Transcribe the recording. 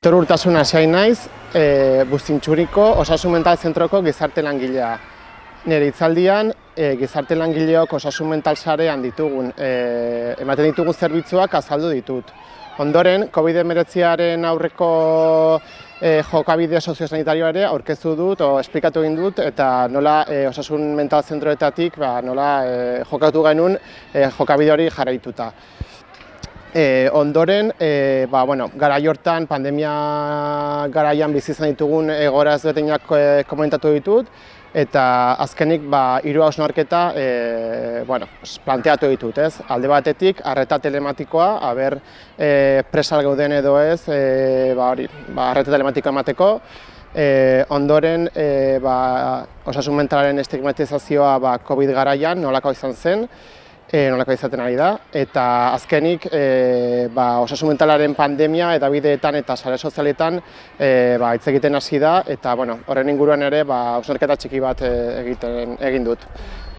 Aitor Urtasun hasi naiz, Buztintxuriko Osasun Mental Zentroko gizarte langilea. Nire hitzaldian, gizarte langileok osasun mental sarean ditugun, ematen ditugun zerbitzuak azaldu ditut. Ondoren, COVID-19 aurreko jokabide soziosanitarioa ere aurkeztu dut, esplikatu egin dut, eta nola osasun mental zentroetatik nola jokatu genuen jokabide hori jarraituta. Ondoren, garai hortan, pandemia garaian bizi izan ditugun egoera ezberdinak komentatu ditut, eta azkenik 3 hausnarketa planteatu ditut, ez? Alde batetik, arreta telematikoa, presal gauden edo ez, arreta telematikoa emateko. Ondoren, osasun mentalaren estigmatizazioa COVID garaian nolako izan zen, nolako izaten ari da, eta azkenik osasun mentalaren pandemia hedabideetan eta sare sozialetan hitz egiten hasi da, eta horren inguruan ere hausnarketa txiki bat egin dut.